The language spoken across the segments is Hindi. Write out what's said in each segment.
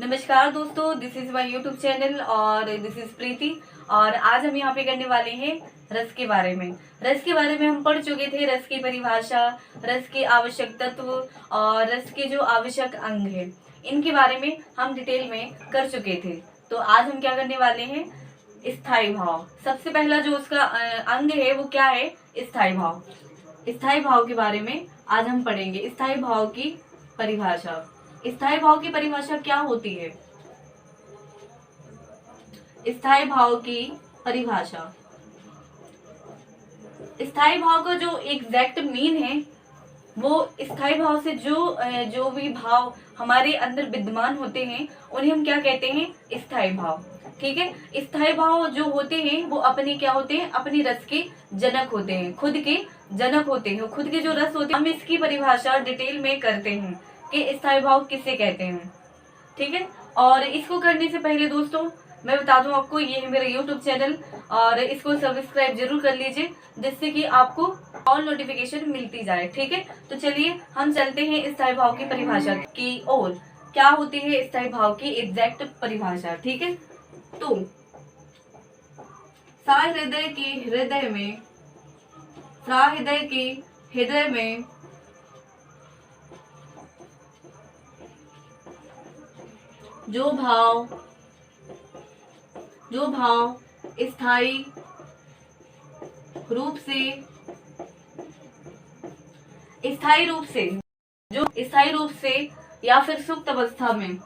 नमस्कार दोस्तों, this is my YouTube channel और दिस इज प्रीति। और आज हम यहाँ पे करने वाले हैं रस के बारे में। रस के बारे में हम पढ़ चुके थे, रस की परिभाषा, रस के आवश्यक तत्व और रस के जो आवश्यक अंग हैं, इनके बारे में हम डिटेल में कर चुके थे। तो आज हम क्या करने वाले हैं, स्थायी भाव। सबसे पहला जो उसका अंग है वो क्या है, स्थायी भाव। स्थायी भाव के बारे में आज हम पढ़ेंगे। स्थायी भाव की परिभाषा। स्थायी भाव की परिभाषा क्या होती है? स्थायी भाव की परिभाषा, स्थायी भाव का जो एग्जैक्ट मीन है वो स्थायी भाव से जो भी भाव हमारे अंदर विद्यमान होते हैं उन्हें हम क्या कहते हैं, स्थायी भाव। ठीक है, स्थायी भाव जो होते हैं वो अपने क्या होते हैं, अपनी रस के जनक होते हैं, खुद के जनक होते हैं, खुद के जो रस होते हैं। हम इसकी परिभाषा डिटेल में करते हैं कि स्थायी भाव किसे कहते हैं। ठीक है, और इसको करने से पहले दोस्तों मैं बता दूं आपको, ये है मेरा यूट्यूब चैनल और इसको सब्सक्राइब जरूर कर लीजिए जिससे कि आपको ऑल नोटिफिकेशन मिलती जाए। ठीक है, तो चलिए हम चलते हैं स्थायी भाव की परिभाषा की ओर। क्या होती है स्थायी भाव की एग्जैक्ट परिभाषा? ठीक है, तो सहृदय के हृदय में, सहृदय के हृदय में जो भाव स्थायी रूप से या फिर सुप्त अवस्था में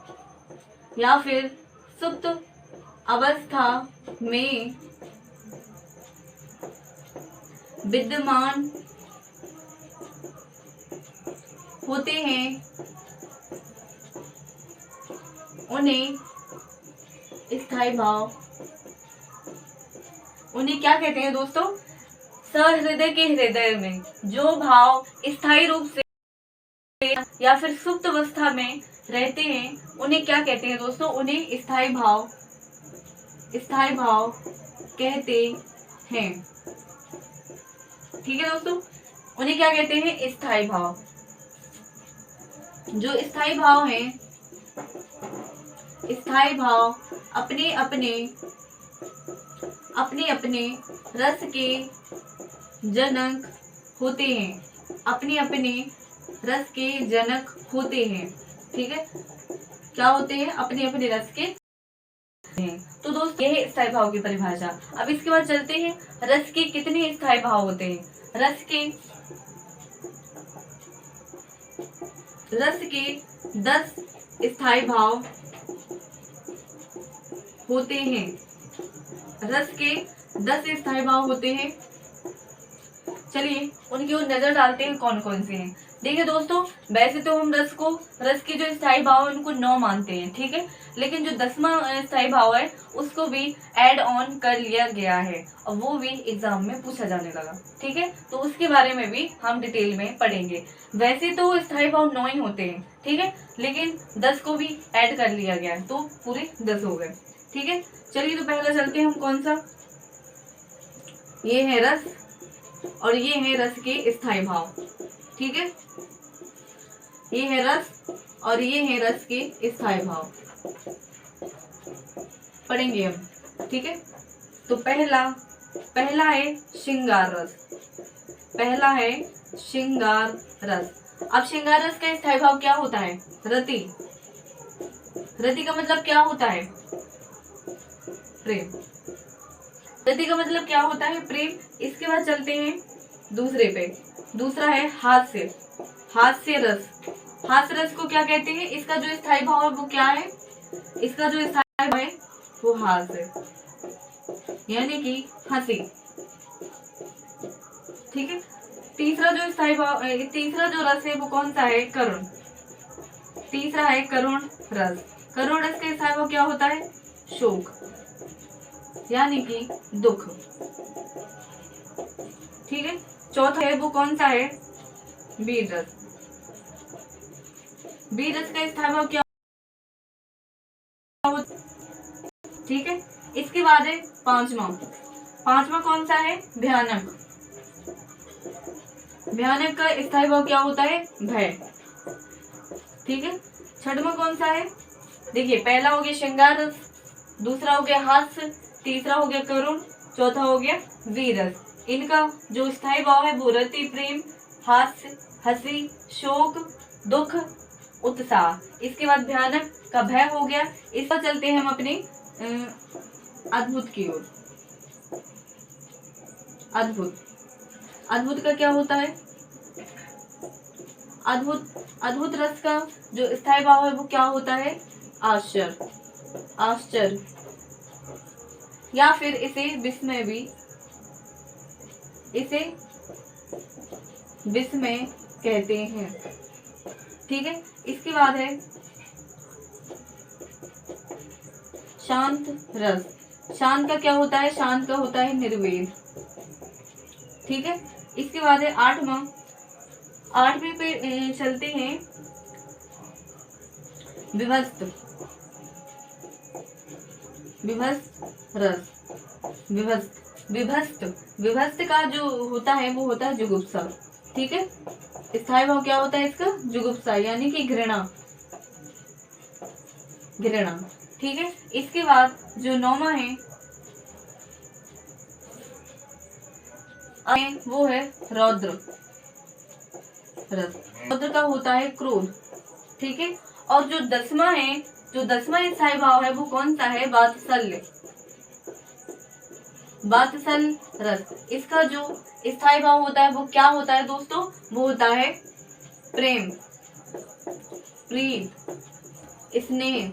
विद्यमान होते हैं उन्हें क्या कहते हैं दोस्तों? सहृदय के हृदय में जो भाव स्थायी रूप से या फिर सुप्त अवस्था में रहते हैं उन्हें क्या कहते हैं दोस्तों? उन्हें स्थायी भाव कहते हैं। ठीक है दोस्तों, उन्हें क्या कहते हैं? स्थायी भाव। जो स्थायी भाव हैं, स्थायी भाव अपने अपने रस के जनक होते हैं, रस के जनक होते हैं। ठीक है, क्या होते हैं? अपने रस के हैं। तो दोस्त यह है स्थायी भाव की परिभाषा। अब इसके बाद चलते हैं, रस के कितने स्थायी भाव होते हैं? रस के 10 स्थायी भाव होते हैं। रस के 10 स्थायी भाव होते हैं। चलिए उनकी ओर नजर डालते हैं कौन कौन से हैं। देखिए दोस्तों, वैसे तो हम रस के जो स्थायी भाव है उनको 9 मानते हैं। ठीक है, लेकिन जो 10वां स्थायी भाव है उसको भी ऐड ऑन कर लिया गया है और वो भी एग्जाम में पूछा जाने लगा। ठीक है, तो उसके बारे में भी हम डिटेल में पढ़ेंगे। वैसे तो स्थायी भाव 9 ही होते हैं, ठीक है, लेकिन 10 को भी ऐड कर लिया गया है तो पूरे 10 हो गए। ठीक है, चलिए तो पहला चलते हैं हम, कौन सा? ये है रस और ये है रस के स्थायी भाव। ठीक है, ये है रस और ये है रस के स्थायी भाव, पढ़ेंगे हम। ठीक है, तो पहला है श्रृंगार रस। पहला है श्रृंगार रस। अब श्रृंगार रस का स्थायी भाव क्या होता है? रति। रति का मतलब क्या होता है? प्रेम। रति का मतलब क्या होता है? प्रेम। इसके बाद चलते हैं दूसरे पे। दूसरा है हास्य। हास्य रस। हास्य रस को क्या कहते हैं? इसका जो स्थायी भाव है वो क्या है? इसका जो स्थायी भाव है वो हास्य, यानी कि हंसी। ठीक है, तीसरा जो रस है वो कौन सा है? करुण। तीसरा है करुण रस। करुण रस का स्थायी भाव क्या होता है? शोक, यानी कि दुख। ठीक है, चौथा है वो कौन सा है? वीर रस। वीर रस का स्थायी भाव क्या? ठीक है, इसके बाद है पांचवा कौन सा है? भयानक। भयानक का स्थायी भाव क्या होता है? भय। ठीक है, छठवां कौन सा है? देखिए पहला हो गया श्रृंगार रस, दूसरा हो गया हास्य, तीसरा हो गया करुण, चौथा हो गया वीर रस। इनका जो स्थायी भाव है वो रति, प्रेम, हास्य, हंसी, शोक, दुख, उत्साह। इसके बाद भयानक का भय हो गया। इस पर चलते हैं हम अपने अद्भुत की ओर। अद्भुत, अद्भुत का क्या होता है? अद्भुत रस का जो स्थायी भाव है वो क्या होता है? आश्चर्य, आश्चर्य, या फिर इसे विस्मय भी, इसे विस्मय कहते हैं। ठीक है। इसके बाद है शांत रस। शांत का क्या होता है? शांत का होता है निर्वेद। ठीक है। इसके बाद है आठवीं पे चलते हैं विभस्त, विभस्त रस। विभस्त का जो होता है वो होता है जुगुप्सा। ठीक है। स्थायी भाव क्या होता है इसका? जुगुप्सा, यानी कि घृणा, घृणा। ठीक है। इसके बाद जो नौवां है वो है रौद्र रस। रौद्र का होता है क्रोध। ठीक है। और जो दसवां स्थायी भाव है वो कौन सा है? वात्सल्य, वात्सल्य रस। इसका जो स्थायी भाव होता है वो क्या होता है दोस्तों? वो होता है प्रेम, प्रीत, स्नेह।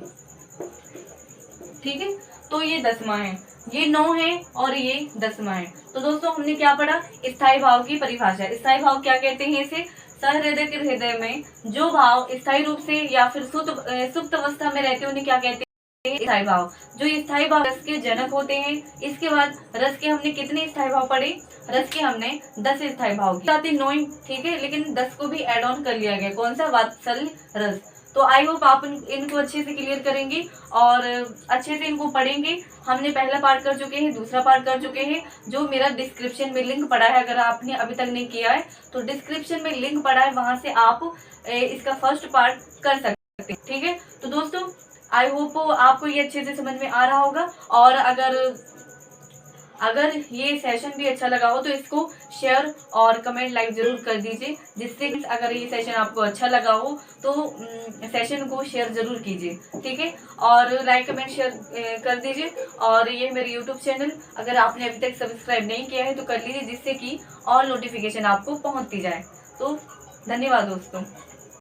ठीक है। तो ये 10वां है, ये 9 है और ये 10वां है। तो दोस्तों हमने क्या पढ़ा? स्थायी भाव की परिभाषा। स्थायी भाव क्या कहते हैं? इसे सहृदय के हृदय में जो भाव स्थायी रूप से या फिर सुप्त अवस्था में रहते हैं उन्हें क्या कहते हैं? स्थायी भाव। जो ये स्थायी भाव रस के जनक होते हैं। इसके बाद रस के हमने कितने स्थायी भाव पढ़े? रस के हमने 10 स्थायी भाव की 9। ठीक है। लेकिन 10 को भी एड ऑन कर लिया गया। कौन सा? वात्सल्य रस। तो आई होप आप इनको अच्छे से क्लियर करेंगे और अच्छे से इनको पढ़ेंगे। हमने पहला पार्ट कर चुके हैं, दूसरा पार्ट कर चुके हैं, जो मेरा डिस्क्रिप्शन में लिंक पड़ा है। अगर आपने अभी तक नहीं किया है तो डिस्क्रिप्शन में लिंक पड़ा है, वहां से आप इसका फर्स्ट पार्ट कर सकते हैं। ठीक है। तो दोस्तों आई होप आपको ये अच्छे से समझ में आ रहा होगा। और अगर ये सेशन भी अच्छा लगा हो तो इसको शेयर और कमेंट लाइक जरूर कर दीजिए, जिससे अगर ये सेशन आपको अच्छा लगा हो तो सेशन को शेयर जरूर कीजिए। ठीक है। और लाइक कमेंट शेयर कर दीजिए। और ये मेरे यूट्यूब चैनल अगर आपने अभी तक सब्सक्राइब नहीं किया है तो कर लीजिए, जिससे कि और नोटिफिकेशन आपको पहुंचती जाए। तो धन्यवाद दोस्तों।